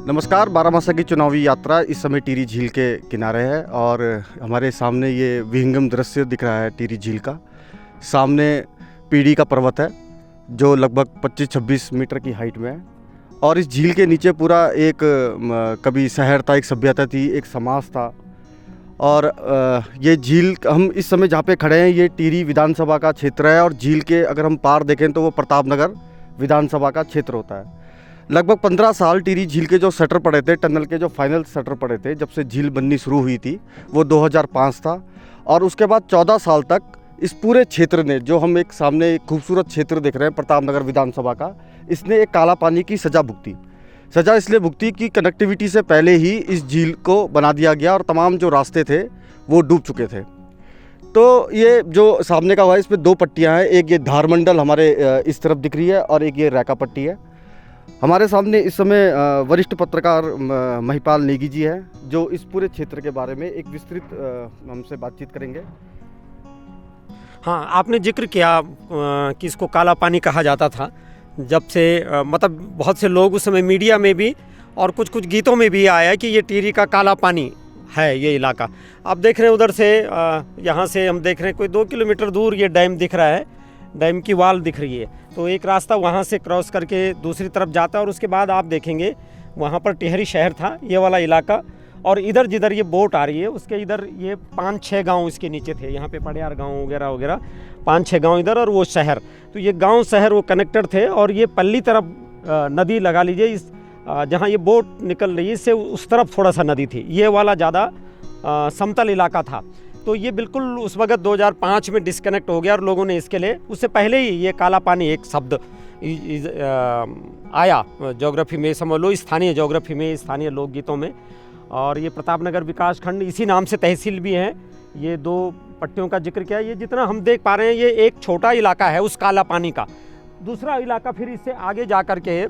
नमस्कार। बारामासा की चुनावी यात्रा इस समय टिहरी झील के किनारे है और हमारे सामने ये विहंगम दृश्य दिख रहा है टिहरी झील का। सामने पीढ़ी का पर्वत है जो लगभग 25-26 मीटर की हाइट में है और इस झील के नीचे पूरा एक कभी शहर था, एक सभ्यता थी, एक समाज था। और ये झील हम इस समय जहाँ पे खड़े हैं ये टिहरी विधानसभा का क्षेत्र है और झील के अगर हम पार देखें तो वो प्रतापनगर विधानसभा का क्षेत्र होता है। लगभग 15 साल टिहरी झील के जो शटर पड़े थे, टनल के जो फाइनल शटर पड़े थे, जब से झील बननी शुरू हुई थी वो 2005 था। और उसके बाद 14 साल तक इस पूरे क्षेत्र ने, जो हम एक सामने एक खूबसूरत क्षेत्र देख रहे हैं प्रतापनगर विधानसभा का, इसने एक काला पानी की सज़ा भुगती। सज़ा इसलिए भुगती कि कनेक्टिविटी से पहले ही इस झील को बना दिया गया और तमाम जो रास्ते थे वो डूब चुके थे। तो ये जो सामने का हुआ है इस पर 2 पट्टियाँ हैं, एक ये धारमंडल हमारे इस तरफ दिख रही है और एक ये रैका पट्टी है। हमारे सामने इस समय वरिष्ठ पत्रकार महिपाल नेगी जी हैं जो इस पूरे क्षेत्र के बारे में एक विस्तृत हमसे बातचीत करेंगे। हाँ, आपने जिक्र किया कि इसको काला पानी कहा जाता था। जब से मतलब बहुत से लोग उस समय मीडिया में भी और कुछ गीतों में भी आया कि ये टिहरी का काला पानी है ये इलाका। आप देख रहे हैं उधर से, यहाँ से हम देख रहे हैं कोई 2 किलोमीटर दूर ये डैम दिख रहा है, डैम की वाल दिख रही है। तो एक रास्ता वहाँ से क्रॉस करके दूसरी तरफ जाता है और उसके बाद आप देखेंगे वहाँ पर टिहरी शहर था, ये वाला इलाका। और इधर जिधर ये बोट आ रही है उसके इधर ये 5-6 गांव इसके नीचे थे, यहाँ पे पड़ियार गांव वगैरह वगैरह 5-6 गांव इधर और वो शहर। तो ये गांव शहर वो कनेक्टेड थे और ये पल्ली तरफ नदी लगा लीजिए, इस जहाँ ये बोट निकल रही है इससे उस तरफ थोड़ा सा नदी थी। ये वाला ज़्यादा समतल इलाका था। तो ये बिल्कुल उस वक्त 2005 में डिस्कनेक्ट हो गया और लोगों ने इसके लिए, उससे पहले ही ये काला पानी एक शब्द आया ज्योग्राफी में, समझ लो स्थानीय ज्योग्राफी में, स्थानीय लोकगीतों में। और ये प्रतापनगर विकास खंड इसी नाम से तहसील भी है। ये 2 पट्टियों का जिक्र किया। ये जितना हम देख पा रहे हैं ये एक छोटा इलाका है उस काला पानी का। दूसरा इलाका फिर इससे आगे जा कर के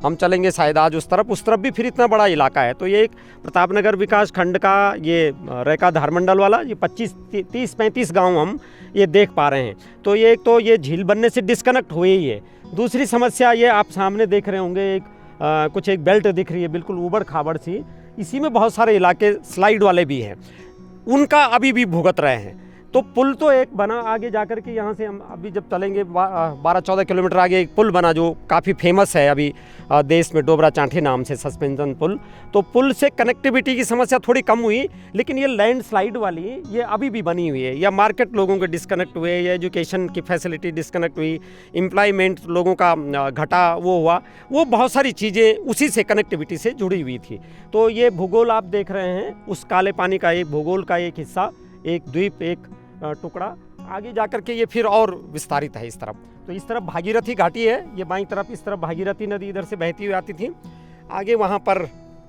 हम चलेंगे शायद आज उस तरफ भी फिर इतना बड़ा इलाका है। तो ये एक प्रतापनगर विकास खंड का ये रैका धारमंडल वाला ये 25-30-35 गांव हम ये देख पा रहे हैं। तो ये एक तो ये झील बनने से डिस्कनेक्ट हुए ही है। दूसरी समस्या ये आप सामने देख रहे होंगे, एक बेल्ट दिख रही है बिल्कुल ऊबड़ खाबड़ सी। इसी में बहुत सारे इलाके स्लाइड वाले भी हैं, उनका अभी भी भुगत रहे हैं। तो पुल तो एक बना आगे जाकर के, यहाँ से हम अभी जब चलेंगे 12-14 किलोमीटर आगे एक पुल बना जो काफ़ी फेमस है अभी देश में, डोबरा चांठी नाम से सस्पेंशन पुल। तो पुल से कनेक्टिविटी की समस्या थोड़ी कम हुई, लेकिन ये लैंडस्लाइड वाली ये अभी भी बनी हुई है। या मार्केट लोगों के डिस्कनेक्ट हुए, या एजुकेशन की फैसिलिटी डिस्कनेक्ट हुई, एम्प्लॉयमेंट लोगों का घटा वो हुआ, वो बहुत सारी चीज़ें उसी से कनेक्टिविटी से जुड़ी हुई थी। तो ये भूगोल आप देख रहे हैं उस काले पानी का एक भूगोल का एक हिस्सा, एक द्वीप, एक टुकड़ा आगे जाकर के ये फिर और विस्तारित है इस तरफ। तो इस तरफ भागीरथी घाटी है, ये बाईं तरफ इस तरफ भागीरथी नदी इधर से बहती हुई आती थी। आगे वहाँ पर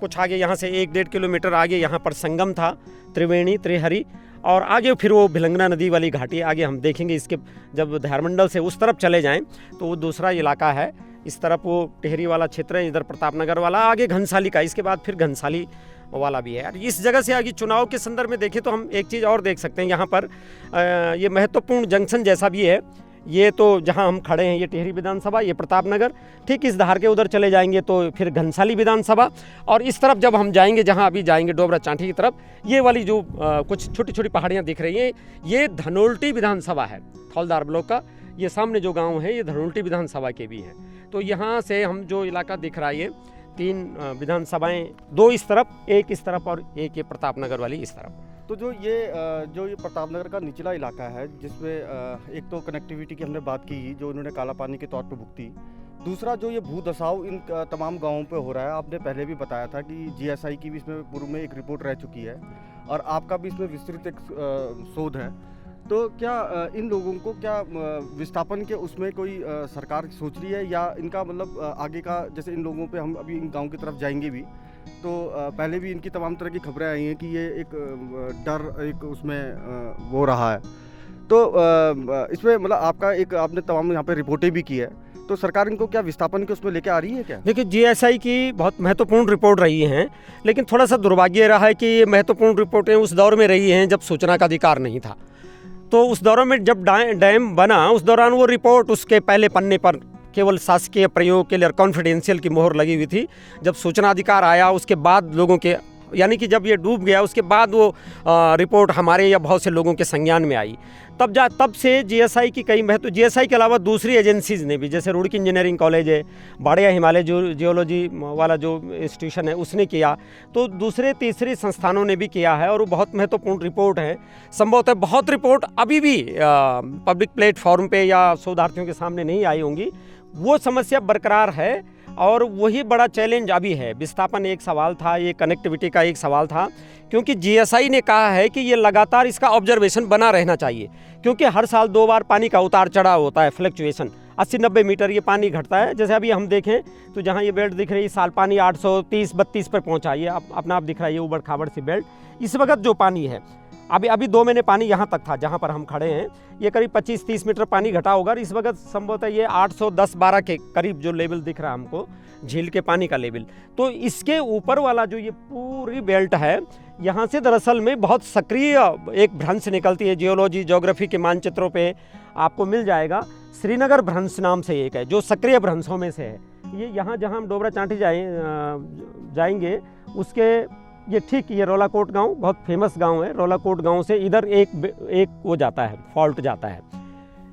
कुछ आगे यहाँ से 1-1.5 किलोमीटर आगे यहाँ पर संगम था, त्रिवेणी, त्रिहरी। और आगे फिर वो भिलंगना नदी वाली घाटी आगे हम देखेंगे। इसके जब धारमंडल से उस तरफ चले जाएं तो वो दूसरा इलाका है। इस तरफ वो टिहरी वाला क्षेत्र है, इधर प्रतापनगर वाला, आगे घनसाली का, इसके बाद फिर घनसाली वाला भी है। इस जगह से आगे चुनाव के संदर्भ में देखें तो हम एक चीज़ और देख सकते हैं, यहाँ पर ये महत्वपूर्ण जंक्शन जैसा भी है। ये तो जहाँ हम खड़े हैं ये टिहरी विधानसभा, ये प्रतापनगर, ठीक इस धार के उधर चले जाएंगे तो फिर घनसाली विधानसभा। और इस तरफ जब हम जाएंगे, जहाँ अभी जाएंगे डोबरा चांठी की तरफ, ये वाली जो कुछ छोटी छोटी पहाड़ियाँ दिख रही हैं ये धनोल्टी विधानसभा है, थौलदार ब्लॉक का। ये सामने जो गाँव है ये धनोल्टी विधानसभा के भी हैं। तो यहाँ से हम जो इलाका दिख रहा है ये 3 विधानसभाएं, 2 इस तरफ, 1 इस तरफ और 1 ये प्रतापनगर वाली इस तरफ। तो जो ये प्रतापनगर का निचला इलाका है जिसमें एक तो कनेक्टिविटी की हमने बात की जो इन्होंने काला पानी के तौर पे भुगती, दूसरा जो ये भू धसाव इन तमाम गांवों पे हो रहा है। आपने पहले भी बताया था कि जीएसआई की भी इसमें पूर्व में एक रिपोर्ट रह चुकी है और आपका भी इसमें विस्तृत एक शोध है। तो क्या इन लोगों को क्या विस्थापन के उसमें कोई सरकार सोच रही है, या इनका मतलब आगे का, जैसे इन लोगों पे हम अभी इन गांव की तरफ जाएंगे भी तो पहले भी इनकी तमाम तरह की खबरें आई हैं कि ये एक डर एक उसमें वो रहा है। तो इसमें मतलब आपने तमाम यहाँ पे रिपोर्टें भी की है, तो सरकार इनको क्या विस्थापन के उसमें लेके आ रही है क्या? देखिए, जीएसआई की बहुत महत्वपूर्ण रिपोर्ट रही हैं, लेकिन थोड़ा सा दुर्भाग्य रहा है कि ये महत्वपूर्ण रिपोर्टें उस दौर में रही हैं जब सूचना का अधिकार नहीं था। तो उस दौरान में जब डैम बना उस दौरान वो रिपोर्ट उसके पहले पन्ने पर केवल शासकीय प्रयोग के लिए कॉन्फिडेंशियल की मोहर लगी हुई थी। जब सूचना अधिकार आया उसके बाद लोगों के, यानी कि जब ये डूब गया उसके बाद वो रिपोर्ट हमारे या बहुत से लोगों के संज्ञान में आई, तब से जीएसआई की कई महत्व, जीएसआई के अलावा दूसरी एजेंसीज़ ने भी, जैसे रुड़की इंजीनियरिंग कॉलेज है, बाड़िया हिमालय जियोलॉजी वाला जो इंस्टीट्यूशन है उसने किया, तो दूसरे तीसरे संस्थानों ने भी किया है और वो बहुत महत्वपूर्ण रिपोर्ट है। संभवतः बहुत रिपोर्ट अभी भी पब्लिक प्लेटफॉर्म पे या शोधार्थियों के सामने नहीं आई होंगी, वो समस्या बरकरार है और वही बड़ा चैलेंज अभी है। विस्थापन एक सवाल था, ये कनेक्टिविटी का एक सवाल था, क्योंकि जीएसआई ने कहा है कि ये लगातार इसका ऑब्जर्वेशन बना रहना चाहिए, क्योंकि हर साल 2 बार पानी का उतार चढ़ाव होता है, फ्लक्चुएशन 80-90 मीटर ये पानी घटता है। जैसे अभी हम देखें तो जहाँ ये बेल्ट दिख रही है, इस साल पानी 830-32 पर पहुँचा, ये अपना आप दिख रहा है, ये उबड़ खाबड़ सी बेल्ट। इस वक्त जो पानी है, अभी 2 महीने पानी यहाँ तक था जहाँ पर हम खड़े हैं, ये करीब 25-30 मीटर पानी घटा होगा। इस वक्त संभवतः ये 810-12 के करीब जो लेवल दिख रहा है हमको, झील के पानी का लेवल। तो इसके ऊपर वाला जो ये पूरी बेल्ट है, यहाँ से दरअसल में बहुत सक्रिय एक भ्रंश निकलती है। जियोलॉजी ज्योग्राफी के मानचित्रों पे आपको मिल जाएगा, श्रीनगर भ्रंश नाम से एक है जो सक्रिय भ्रंशों में से है। ये यहाँ जहाँ हम डोबरा चांठी जाएंगे उसके ये ठीक, ये रोलाकोट गांव बहुत फेमस गांव है। रोलाकोट गांव से इधर एक वो जाता है, फॉल्ट जाता है।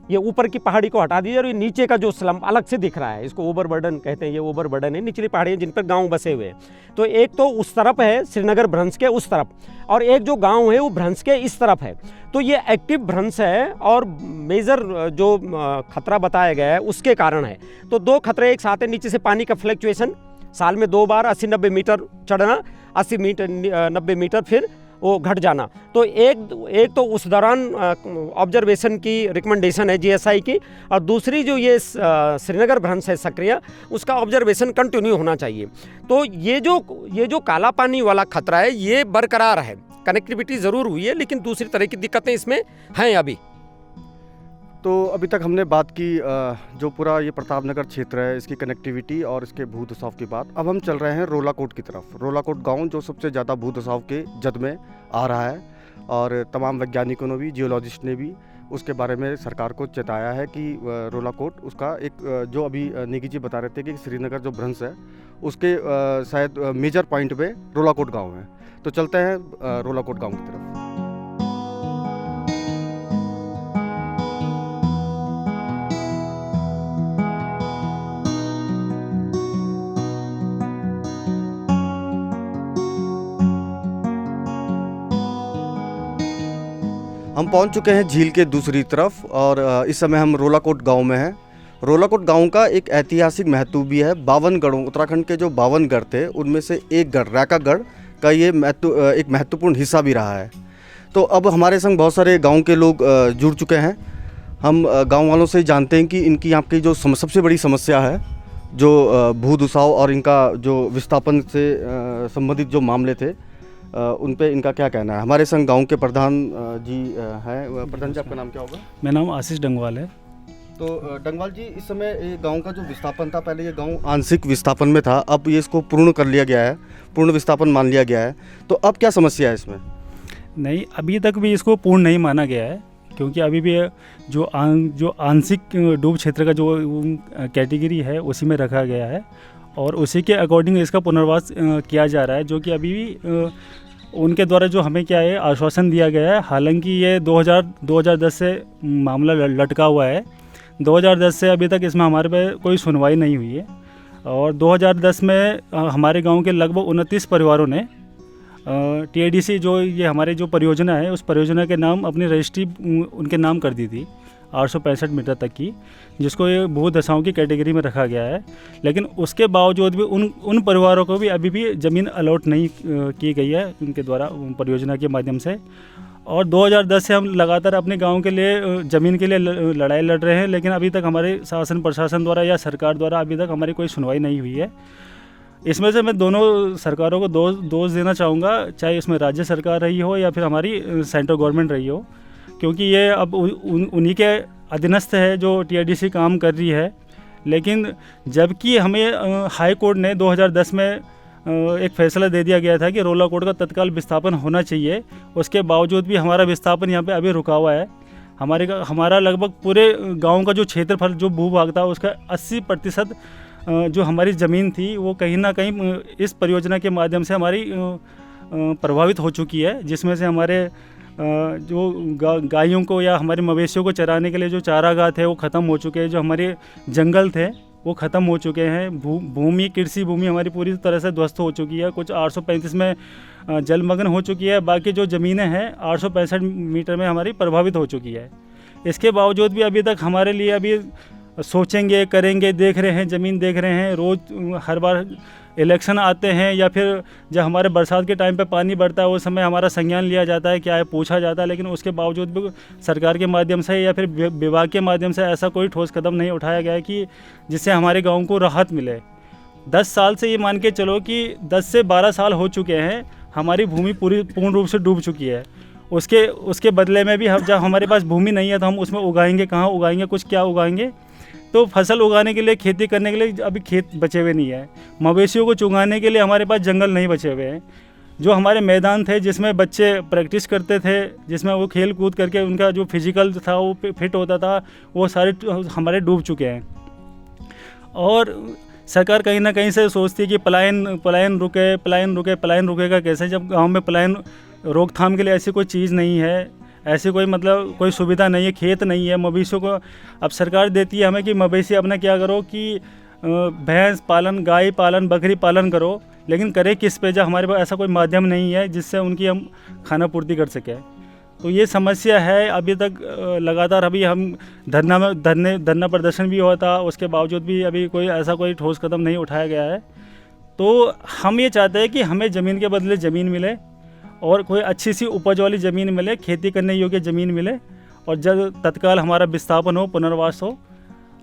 ये ऊपर की पहाड़ी को हटा दीजिए और ये नीचे का जो स्लम अलग से दिख रहा है, इसको ओवरबर्डन कहते हैं। ये ओवरबर्डन है, निचली पहाड़ियाँ जिन पर गांव बसे हुए हैं। तो एक तो उस तरफ है, श्रीनगर भ्रंश के उस तरफ, और एक जो गांव है वो भ्रंश के इस तरफ है। तो ये एक्टिव भ्रंश है और मेजर जो खतरा बताया गया है उसके कारण है। तो 2 खतरे एक साथ हैं, नीचे से पानी का फ्लक्चुएशन, साल में 2 बार 80-90 मीटर चढ़ना, 90 मीटर फिर वो घट जाना। तो एक तो उस दौरान ऑब्जर्वेशन की रिकमेंडेशन है जीएसआई की, और दूसरी जो ये श्रीनगर भ्रंश है सक्रिय, उसका ऑब्जर्वेशन कंटिन्यू होना चाहिए। तो ये जो काला पानी वाला खतरा है ये बरकरार है। कनेक्टिविटी ज़रूर हुई है, लेकिन दूसरी तरह की दिक्कतें इसमें हैं अभी। तो अभी तक हमने बात की जो पूरा ये प्रतापनगर क्षेत्र है, इसकी कनेक्टिविटी और इसके भूदसाव की बात। अब हम चल रहे हैं रोलाकोट की तरफ। रोलाकोट गांव जो सबसे ज़्यादा भूदसाव के जद में आ रहा है, और तमाम वैज्ञानिकों ने भी, जियोलॉजिस्ट ने भी उसके बारे में सरकार को चेताया है कि रोलाकोट उसका एक जो अभी नेगी जी बता रहे थे कि श्रीनगर जो भ्रंश है उसके शायद मेजर पॉइंट पे रोलाकोट गाँव है। तो चलते हैं रोलाकोट गाँव की तरफ। हम पहुंच चुके हैं झील के दूसरी तरफ, और इस समय हम रोलाकोट गांव में हैं। रोलाकोट गांव का एक ऐतिहासिक महत्व भी है। 52 गढ़ों, उत्तराखंड के जो 52 गढ़ थे उनमें से एक गढ़, रैकागढ़ का ये एक महत्वपूर्ण हिस्सा भी रहा है। तो अब हमारे संग बहुत सारे गांव के लोग जुड़ चुके हैं। हम गांव वालों से जानते हैं कि इनकी यहाँ की जो सबसे बड़ी समस्या है, जो भूदुसाव और इनका जो विस्थापन से संबंधित जो मामले थे, उन पे इनका क्या कहना है। हमारे संग गांव के प्रधान जी हैं। प्रधान जी, आपका नाम क्या होगा? मेरा नाम आशीष डंगवाल है। तो डंगवाल जी, इस समय ये गांव का जो विस्थापन था, पहले ये गांव आंशिक विस्थापन में था, अब ये इसको पूर्ण कर लिया गया है, पूर्ण विस्थापन मान लिया गया है। तो अब क्या समस्या है इसमें? नहीं, अभी तक भी इसको पूर्ण नहीं माना गया है, क्योंकि अभी भी जो आंशिक डूब क्षेत्र का जो कैटेगरी है उसी में रखा गया है, और उसी के अकॉर्डिंग इसका पुनर्वास किया जा रहा है, जो कि अभी भी उनके द्वारा जो हमें क्या है आश्वासन दिया गया है। हालांकि ये 2010 से मामला लटका हुआ है। 2010 से अभी तक इसमें हमारे पे कोई सुनवाई नहीं हुई है, और 2010 में हमारे गांव के लगभग 29 परिवारों ने TIDC जो ये हमारे जो परियोजना है, उस परियोजना के नाम अपनी रजिस्ट्री उनके नाम कर दी थी 865 मीटर तक की, जिसको ये भूदशाओं की कैटेगरी में रखा गया है। लेकिन उसके बावजूद भी उन परिवारों को भी अभी भी ज़मीन अलॉट नहीं की गई है उनके द्वारा परियोजना के माध्यम से। और 2010 से हम लगातार अपने गांव के लिए ज़मीन के लिए लड़ाई लड़ रहे हैं, लेकिन अभी तक हमारे शासन प्रशासन द्वारा या सरकार द्वारा अभी तक हमारी कोई सुनवाई नहीं हुई है। इसमें से मैं दोनों सरकारों को दोष देना चाहूँगा, चाहे इसमें राज्य सरकार रही हो या फिर हमारी सेंट्रल गवर्नमेंट रही हो, क्योंकि ये अब उन्हीं के अधीनस्थ है जो TIDC काम कर रही है। लेकिन जबकि हमें हाई कोर्ट ने 2010 में एक फैसला दे दिया गया था कि रोलाकोट का तत्काल विस्थापन होना चाहिए, उसके बावजूद भी हमारा विस्थापन यहाँ पे अभी रुका हुआ है। हमारा लगभग पूरे गांव का जो क्षेत्रफल जो भूभाग था उसका 80% जो हमारी ज़मीन थी वो कहीं ना कहीं इस परियोजना के माध्यम से हमारी प्रभावित हो चुकी है, जिसमें से हमारे जो गायों को या हमारे मवेशियों को चराने के लिए जो चारागाह थे वो ख़त्म हो चुके हैं, जो हमारे जंगल थे वो ख़त्म हो चुके हैं, भूमि कृषि भूमि हमारी पूरी तरह से ध्वस्त हो चुकी है, कुछ 835 में जलमग्न हो चुकी है, बाकी जो ज़मीनें हैं 865 मीटर में हमारी प्रभावित हो चुकी है। इसके बावजूद भी अभी तक हमारे लिए अभी सोचेंगे करेंगे देख रहे हैं, ज़मीन देख रहे हैं, रोज़ हर बार इलेक्शन आते हैं या फिर जब हमारे बरसात के टाइम पे पानी बढ़ता है उस समय हमारा संज्ञान लिया जाता है, क्या है पूछा जाता है, लेकिन उसके बावजूद भी सरकार के माध्यम से या फिर विभाग के माध्यम से ऐसा कोई ठोस कदम नहीं उठाया गया है कि जिससे हमारे गाँव को राहत मिले। 10 साल से ये मान के चलो कि 10 से 12 साल हो चुके हैं, हमारी भूमि पूर्ण रूप से डूब चुकी है। उसके बदले में भी हम जब हमारे पास भूमि नहीं है तो हम उसमें उगाएंगे, कहाँ उगाएंगे, कुछ क्या उगाएंगे। तो फसल उगाने के लिए, खेती करने के लिए अभी खेत बचे हुए नहीं है, मवेशियों को चुगाने के लिए हमारे पास जंगल नहीं बचे हुए हैं। जो हमारे मैदान थे जिसमें बच्चे प्रैक्टिस करते थे, जिसमें वो खेल कूद करके उनका जो फिजिकल था वो फिट होता था, वो सारे हमारे डूब चुके हैं। और सरकार कहीं ना कहीं से सोचती है कि पलायन रुकेगा कैसे, जब गांव में पलायन रोकथाम के लिए ऐसी कोई चीज़ नहीं है, ऐसी कोई मतलब कोई सुविधा नहीं है, खेत नहीं है मवेशियों को। अब सरकार देती है हमें कि मवेशी अपना क्या करो कि भैंस पालन, गाय पालन, बकरी पालन करो, लेकिन करे किस पे, जब हमारे पास ऐसा कोई माध्यम नहीं है जिससे उनकी हम खाना पूर्ति कर सकें। तो ये समस्या है। अभी तक लगातार अभी हम धरना प्रदर्शन भी हुआ था, उसके बावजूद भी अभी कोई ऐसा कोई ठोस कदम नहीं उठाया गया है। तो हम ये चाहते हैं कि हमें ज़मीन के बदले ज़मीन मिले और कोई अच्छी सी उपज वाली ज़मीन मिले, खेती करने योग्य ज़मीन मिले, और जब तत्काल हमारा विस्थापन हो, पुनर्वास हो।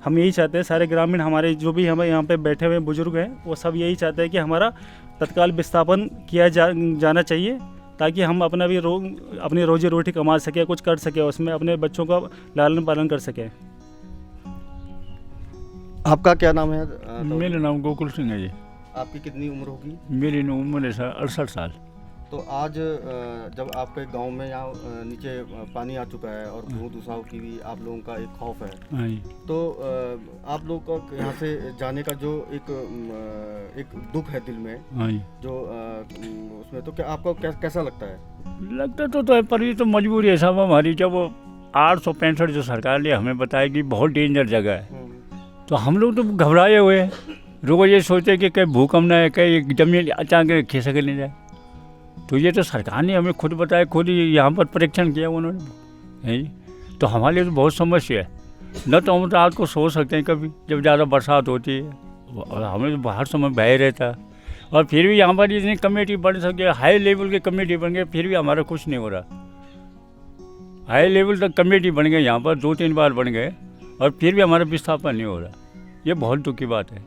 हम यही चाहते हैं, सारे ग्रामीण हमारे जो भी हमें यहाँ पे बैठे हुए बुजुर्ग हैं वो सब यही चाहते हैं कि हमारा तत्काल विस्थापन किया जाना चाहिए, ताकि हम अपनी रोजी रोटी कमा सकें, कुछ कर सकें, उसमें अपने बच्चों का लालन पालन कर सकें। आपका क्या नाम है? मेरा नाम गोकुल सिंह है जी। आपकी कितनी उम्र होगी? मेरी उम्र है 68 साल। तो आज जब आपके गांव में यहाँ नीचे पानी आ चुका है और भू धुसाव की भी आप लोगों का एक खौफ है, तो आप लोगों का यहाँ से जाने का जो एक दुख है दिल में, जो उसमें, तो क्या आपको कैसा लगता है? लगता तो है, पर ये तो मजबूरी है साहब हमारी। जब 865 जो सरकार ने हमें बताया कि बहुत डेंजर जगह है, तो हम लोग तो घबराए हुए हैं, रोज ये सोचते कि कहीं भूकंप न है, कहीं जमीन अचानक खिसक नहीं जाए। तो ये तो सरकार ने हमें खुद बताया, खुद ही यहाँ पर परीक्षण किया उन्होंने, है। तो हमारे लिए तो बहुत समस्या है। न तो हम रात को सो सकते हैं कभी जब ज़्यादा बरसात होती है, और हमें तो हर समय भय रहता है। और फिर भी यहाँ पर इतनी कमेटी बन सके, हाई लेवल की कमेटी बन गई, फिर भी हमारा कुछ नहीं हो रहा। हाई लेवल तक कमेटी बन गई यहाँ पर, 2-3 बार बन गए, और फिर भी हमारा विस्थापन नहीं हो रहा। ये बहुत दुख की बात है।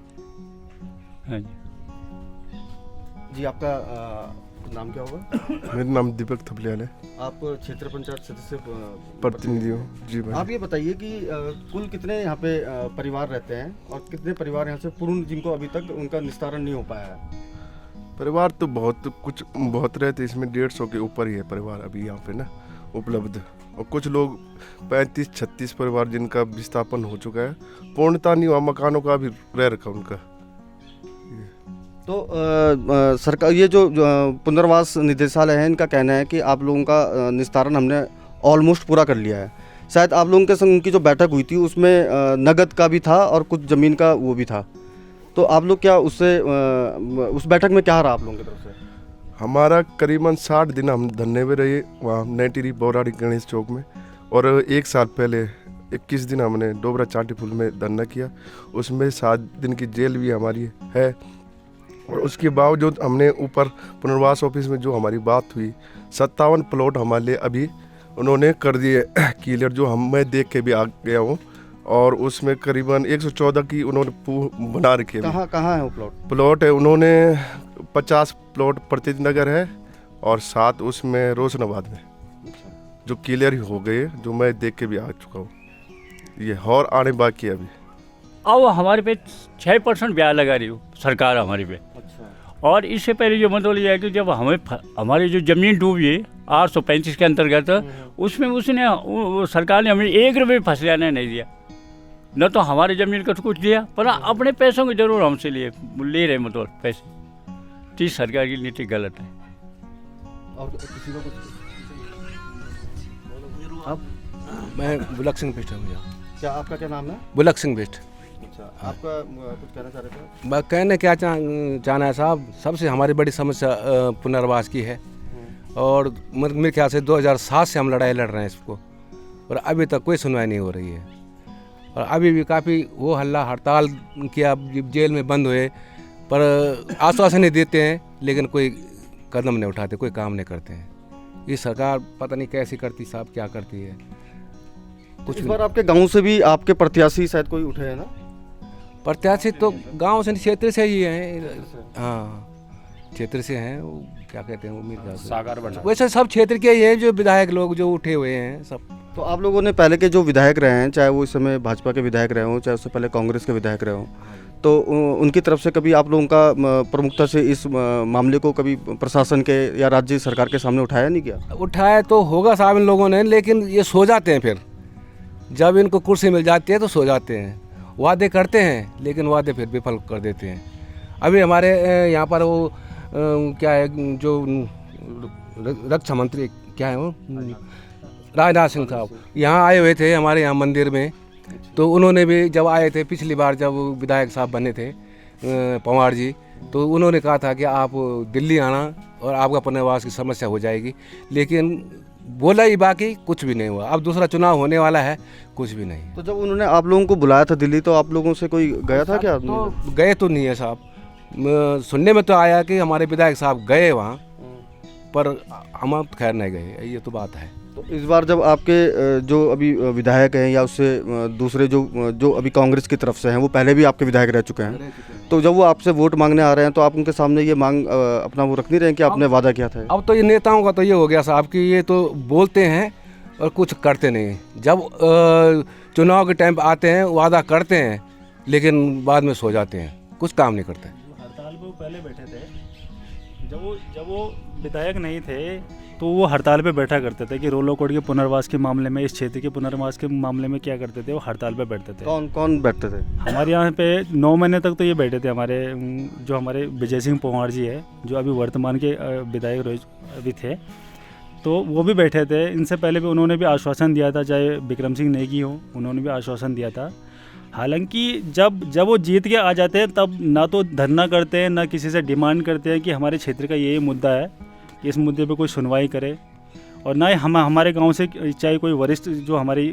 हाँ जी, आपका नाम क्या होगा? मेरा नाम दीपक थपलियाल है। आप क्षेत्र पंचायत सदस्य प्रतिनिधि हूँ जी भाई। आप ये बताइए कि कुल कितने यहाँ पे परिवार रहते हैं और कितने परिवार यहाँ से पूर्ण, जिनको अभी तक उनका निस्तारण नहीं हो पाया है? परिवार तो बहुत रहते, इसमें 150 के ऊपर ही है परिवार अभी यहाँ पे ना उपलब्ध, और कुछ लोग 35-36 परिवार जिनका विस्थापन हो चुका है, पूर्णता नहीं हुआ, मकानों का भी रह रखा उनका। तो सरकार, ये जो पुनर्वास निदेशालय है, इनका कहना है कि आप लोगों का निस्तारण हमने ऑलमोस्ट पूरा कर लिया है। शायद आप लोगों के संग उनकी जो बैठक हुई थी उसमें नगद का भी था और कुछ ज़मीन का वो भी था, तो आप लोग क्या उससे उस बैठक में क्या रहा आप लोगों की तरफ से? हमारा करीबन 60 दिन हम धरने में रहे वहाँ नई टिहरी बौराड़ी गणेश चौक में, और 1 साल पहले 21 दिन हमने डोबरा चाटीपुल में धरना किया, उसमें 7 दिन की जेल भी हमारी है। और उसके बावजूद हमने ऊपर पुनर्वास ऑफिस में जो हमारी बात हुई, 57 प्लॉट हमारे लिए अभी उन्होंने कर दिए क्लियर, जो मैं देख के भी आ गया हूँ, और उसमें करीबन 114 की उन्होंने बना रखी है। कहाँ है वो प्लॉट है? उन्होंने 50 प्लॉट प्रतिनिधि नगर है और 7 उसमें रोशनाबाद में, जो क्लियर हो गए, जो मैं देख के भी आ चुका हूँ। ये और आने बाकी है अभी। अब हमारे पे 6% ब्याज लगा रही हो सरकार हमारे पे। और इससे पहले जो मतलब ये है कि जब हमारी जो ज़मीन डूबी 835 के अंतर्गत, उसमें उसने वो सरकार ने हमें 1 रुपये फसलाने नहीं दिया, न तो हमारी ज़मीन का तो कुछ दिया, पर अपने पैसों की जरूर हमसे ले रहे मतलब पैसे। तो इस सरकार की नीति गलत है। और किसी को आप मैं बुलक सिंह बिष्ट हूँ भैया। क्या आपका क्या नाम है? बुलक सिंह बिष्ट। अच्छा, आपका कुछ कहना चाह रहे थे? मैं कहने क्या चाहना है साहब, सबसे हमारी बड़ी समस्या पुनर्वास की है। और मेरे ख्याल से 2007 से हम लड़ाई लड़ रहे हैं इसको, और अभी तक कोई सुनवाई नहीं हो रही है। और अभी भी काफ़ी वो हल्ला हड़ताल किया, जेल में बंद हुए, पर आश्वासन नहीं देते हैं, लेकिन कोई कदम नहीं उठाते, कोई काम नहीं करते हैं। ये सरकार पता नहीं कैसी करती साहब, क्या करती है कुछ। इस बार आपके गांव से भी आपके प्रत्याशी शायद कोई उठे हैं ना? प्रत्याशी तो गांव से क्षेत्र से ही हैं। हाँ, क्षेत्र से हैं। वो क्या कहते हैं, उम्मीद सागर बना। वैसे सब क्षेत्र के ही हैं जो विधायक लोग जो उठे हुए हैं सब। तो आप लोगों ने पहले के जो विधायक रहे हैं, चाहे वो इस समय भाजपा के विधायक रहे हों, चाहे उससे पहले कांग्रेस के विधायक रहे हों, तो उनकी तरफ से कभी आप लोगों का प्रमुखता से इस मामले को कभी प्रशासन के या राज्य सरकार के सामने उठाया नहीं क्या? उठाया तो होगा साहब इन लोगों ने, लेकिन ये सो जाते हैं। फिर जब इनको कुर्सी मिल जाती है तो सो जाते हैं। वादे करते हैं लेकिन वादे फिर विफल कर देते हैं। अभी हमारे यहाँ पर वो क्या है, जो रक्षा मंत्री क्या है वो, राजनाथ सिंह साहब यहाँ आए हुए थे हमारे यहाँ मंदिर में। तो उन्होंने भी जब आए थे पिछली बार, जब विधायक साहब बने थे पंवार जी, तो उन्होंने कहा था कि आप दिल्ली आना और आपका पुनर्वास की समस्या हो जाएगी, लेकिन बोला ही बाकी कुछ भी नहीं हुआ। अब दूसरा चुनाव होने वाला है, कुछ भी नहीं। तो जब उन्होंने आप लोगों को बुलाया था दिल्ली, तो आप लोगों से कोई गया था क्या? तो गए तो नहीं है साहब, सुनने में तो आया कि हमारे विधायक साहब गए वहाँ, पर हम खैर नहीं गए, ये तो बात है। तो इस बार जब आपके जो अभी विधायक हैं या उससे दूसरे जो अभी कांग्रेस की तरफ से हैं, वो पहले भी आपके विधायक रह चुके हैं, तो जब वो आपसे वोट मांगने आ रहे हैं, तो आप उनके सामने ये मांग अपना वो रख नहीं रहे हैं कि आपने वादा किया था? अब तो ये नेताओं का तो ये हो गया साहब कि ये तो बोलते हैं और कुछ करते नहीं। जब चुनाव के टाइम आते हैं, वादा करते हैं, लेकिन बाद में सो जाते हैं, कुछ काम नहीं करते। हड़ताल पे वो पहले बैठे थे, जब वो विधायक नहीं थे तो वो हड़ताल पे बैठा करते थे कि रोलो कोड के पुनर्वास के मामले में, इस क्षेत्र के पुनर्वास के मामले में क्या करते थे, वो हड़ताल पे बैठते थे। कौन बैठते थे? हमारे यहाँ पे 9 महीने तक तो ये बैठे थे। जो हमारे विजय सिंह पंवार जी है, जो अभी वर्तमान के विधायक अभी थे, तो वो भी बैठे थे। इनसे पहले भी उन्होंने भी आश्वासन दिया था, चाहे विक्रम सिंह नेगी हो, उन्होंने भी आश्वासन दिया था। हालांकि जब वो जीत के आ जाते हैं, तब ना तो धरना करते हैं, ना किसी से डिमांड करते हैं कि हमारे क्षेत्र का यही मुद्दा है, कि इस मुद्दे पे कोई सुनवाई करे। और ना ही हमारे गांव से चाहे कोई वरिष्ठ, जो हमारी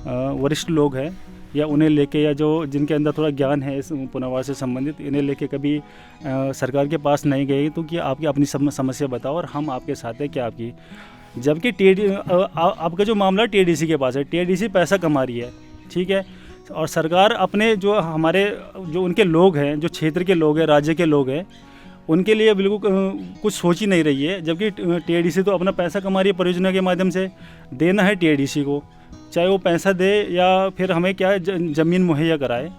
वरिष्ठ लोग हैं, या उन्हें लेके, या जो जिनके अंदर थोड़ा ज्ञान है इस पुनर्वास से संबंधित, इन्हें लेके कभी सरकार के पास नहीं गए, तो कि आपकी अपनी समस्या बताओ और हम आपके साथ हैं क्या आपकी। जबकि आपका जो मामला TDC के पास है, TDC पैसा कमा रही है, ठीक है, और सरकार अपने जो उनके लोग हैं, जो क्षेत्र के लोग हैं, राज्य के लोग हैं, उनके लिए बिल्कुल कुछ सोच ही नहीं रही है। जबकि TDC तो अपना पैसा कमा रही है परियोजना के माध्यम से। देना है TDC को, चाहे वो पैसा दे या फिर हमें क्या ज़मीन मुहैया कराए,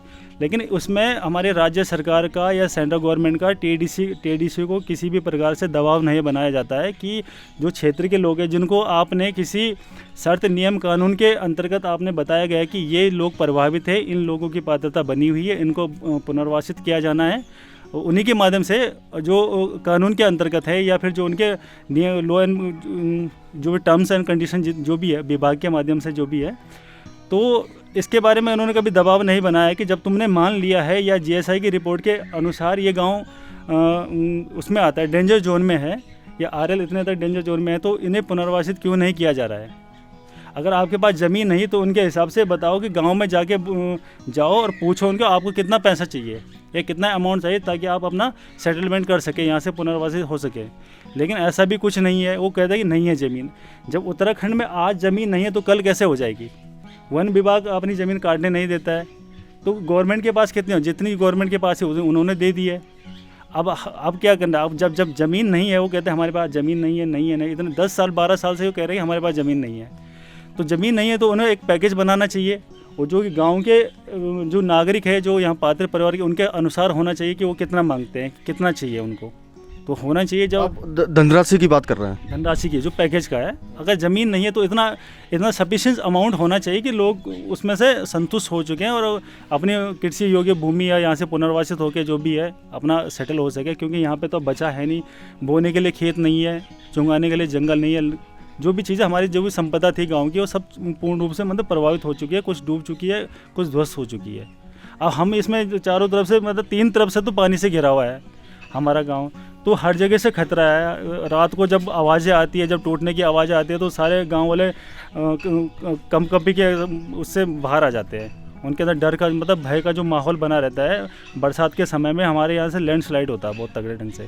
लेकिन उसमें हमारे राज्य सरकार का या सेंट्रल गवर्नमेंट का TDC को किसी भी प्रकार से दबाव नहीं बनाया जाता है कि जो क्षेत्र के लोग हैं, जिनको आपने किसी शर्त नियम कानून के अंतर्गत आपने बताया गया है कि ये लोग प्रभावित है, इन लोगों की पात्रता बनी हुई है, इनको पुनर्वासित किया जाना है, उन्हीं के माध्यम से जो कानून के अंतर्गत है, या फिर जो उनके लॉ एंड जो टर्म्स एंड कंडीशन जो भी है विभाग के माध्यम से जो भी है, तो इसके बारे में उन्होंने कभी दबाव नहीं बनाया कि जब तुमने मान लिया है, या GSI की रिपोर्ट के अनुसार ये गांव उसमें आता है, डेंजर जोन में है, या RL इतने तक डेंजर जोन में है, तो इन्हें पुनर्वासित क्यों नहीं किया जा रहा है। अगर आपके पास ज़मीन नहीं तो उनके हिसाब से बताओ कि गांव में जाके जाओ और पूछो उनको आपको कितना पैसा चाहिए या कितना अमाउंट चाहिए, ताकि आप अपना सेटलमेंट कर सकें, यहाँ से पुनर्वासित हो सके। लेकिन ऐसा भी कुछ नहीं है। वो कहता है कि नहीं है ज़मीन। जब उत्तराखंड में आज ज़मीन नहीं है तो कल कैसे हो जाएगी? वन विभाग अपनी ज़मीन काटने नहीं देता है, तो गवर्नमेंट के पास कितनी हो, जितनी गवर्नमेंट के पास है उन्होंने दे दी है। अब क्या करना? अब जब ज़मीन नहीं है, वो कहते हैं हमारे पास ज़मीन नहीं है, इतने 10 साल 12 साल से वो कह रहे हैं हमारे पास ज़मीन नहीं है। तो ज़मीन नहीं है तो उन्हें एक पैकेज बनाना चाहिए, वो जो कि गांव के जो नागरिक है, जो यहाँ पात्र परिवार के, उनके अनुसार होना चाहिए कि वो कितना मांगते हैं, कितना चाहिए उनको, तो होना चाहिए। जब आप धनराशि की बात कर रहे हैं, धनराशि की जो पैकेज का है, अगर ज़मीन नहीं है तो इतना सफिशिएंट अमाउंट होना चाहिए कि लोग उसमें से संतुष्ट हो चुके हैं और अपनी कृषि योग्य भूमि या यहाँ से पुनर्वासित होकर जो भी है अपना सेटल हो सके, क्योंकि यहाँ पे तो बचा है नहीं, बोने के लिए खेत नहीं है, चुंगाने के लिए जंगल नहीं है, जो भी चीज़ें हमारी जो भी संपदा थी गाँव की वो सब पूर्ण रूप से मतलब प्रभावित हो चुकी है, कुछ डूब चुकी है, कुछ ध्वस्त हो चुकी है। अब हम इसमें चारों तरफ से मतलब 3 तरफ से तो पानी से घिरा हुआ है हमारा गांव, तो हर जगह से खतरा है। रात को जब आवाज़ें आती है, जब टूटने की आवाज़ें आती है तो सारे गांव वाले कंपकपी के उससे बाहर आ जाते हैं। उनके अंदर डर का मतलब भय का जो माहौल बना रहता है। बरसात के समय में हमारे यहाँ से लैंडस्लाइड होता है बहुत तगड़े ढंग से,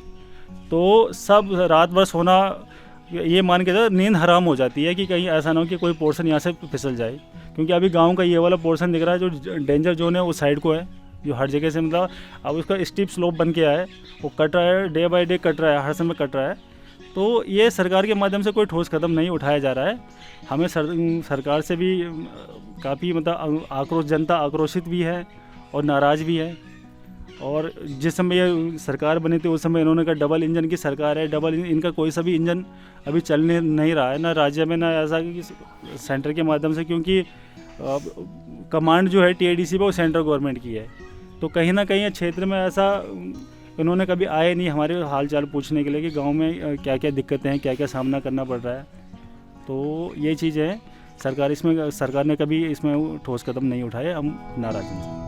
तो सब रात भर सोना ये मान के नींद हराम हो जाती है कि कहीं ऐसा ना हो कि कोई पोर्शन यहाँ से फिसल जाए, क्योंकि अभी गाँव का ये वाला पोर्शन दिख रहा है जो डेंजर जोन है, उस साइड को है, जो हर जगह से मतलब अब उसका स्टीप स्लोप बन के आया है, वो कट रहा है, डे बाय डे कट रहा है, हर समय कट रहा है। तो ये सरकार के माध्यम से कोई ठोस कदम नहीं उठाया जा रहा है। हमें सरकार से भी काफ़ी मतलब आक्रोश, जनता आक्रोशित भी है और नाराज़ भी है। और जिस समय ये सरकार बनी थी उस समय इन्होंने कहा डबल इंजन की सरकार है, इनका कोई सा भी इंजन अभी चलने नहीं रहा है, ना राज्य में ना ऐसा कि सेंटर के माध्यम से, क्योंकि कमांड जो है TIDC पे वो सेंट्रल गवर्नमेंट की है। तो कहीं ना कहीं क्षेत्र में ऐसा इन्होंने कभी आए नहीं हमारे हाल चाल पूछने के लिए कि गांव में क्या क्या दिक्कतें हैं, क्या क्या सामना करना पड़ रहा है। तो ये चीज़ है, सरकार ने कभी इसमें ठोस कदम नहीं उठाए, हम नाराज़ हैं।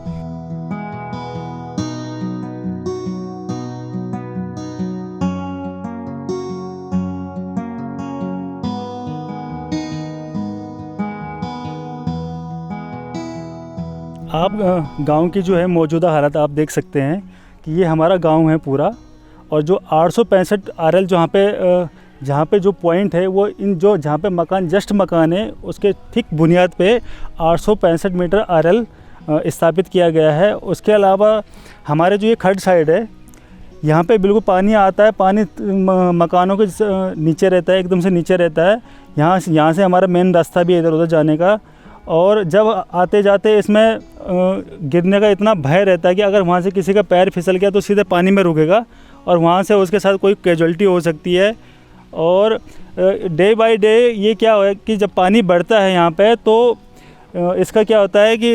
आप गांव की जो है मौजूदा हालत आप देख सकते हैं कि ये हमारा गांव है पूरा, और जो 865 RL जहाँ पे जो पॉइंट है वो जहाँ पे मकान जस्ट मकान है उसके ठीक बुनियाद पे 865 मीटर RL स्थापित किया गया है। उसके अलावा हमारे जो ये खड्ड साइड है यहाँ पे बिल्कुल पानी आता है, पानी मकानों के नीचे रहता है, एकदम से नीचे रहता है। यहाँ से हमारा मेन रास्ता भी है इधर उधर जाने का, और जब आते जाते इसमें गिरने का इतना भय रहता है कि अगर वहाँ से किसी का पैर फिसल गया तो सीधे पानी में रुकेगा और वहाँ से उसके साथ कोई कैजुअल्टी हो सकती है। और डे बाय डे ये क्या है कि जब पानी बढ़ता है यहाँ पे तो इसका क्या होता है कि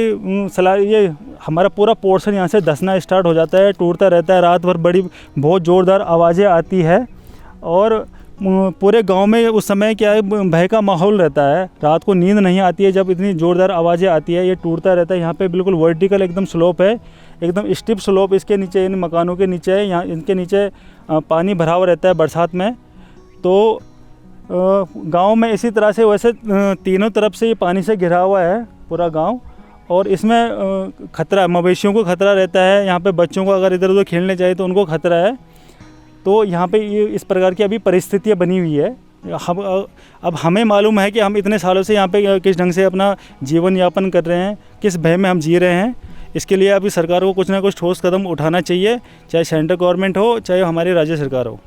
ये हमारा पूरा पोर्शन यहाँ से धंसना स्टार्ट हो जाता है, टूटता रहता है, रात भर बहुत ज़ोरदार आवाज़ें आती है और पूरे गांव में उस समय क्या है भय का माहौल रहता है। रात को नींद नहीं आती है जब इतनी ज़ोरदार आवाज़ें आती है। ये टूटता रहता है। यहाँ पे बिल्कुल वर्टिकल एकदम स्लोप है, एकदम स्टिप स्लोप इसके नीचे, इन मकानों के नीचे है। यहाँ इनके नीचे पानी भरा हुआ रहता है बरसात में। तो गांव में इसी तरह से वैसे तीनों तरफ से ये पानी से घिरा हुआ है पूरा गाँव, और इसमें खतरा, मवेशियों को खतरा रहता है। यहाँ पर बच्चों को अगर इधर उधर खेलने जाए तो उनको खतरा है। तो यहाँ पे ये इस प्रकार की अभी परिस्थितियाँ बनी हुई है। अब हमें मालूम है कि हम इतने सालों से यहाँ पे किस ढंग से अपना जीवन यापन कर रहे हैं, किस भय में हम जी रहे हैं। इसके लिए अभी सरकार को कुछ ना कुछ ठोस कदम उठाना चाहिए, चाहे सेंट्रल गवर्नमेंट हो चाहे हमारी राज्य सरकार हो।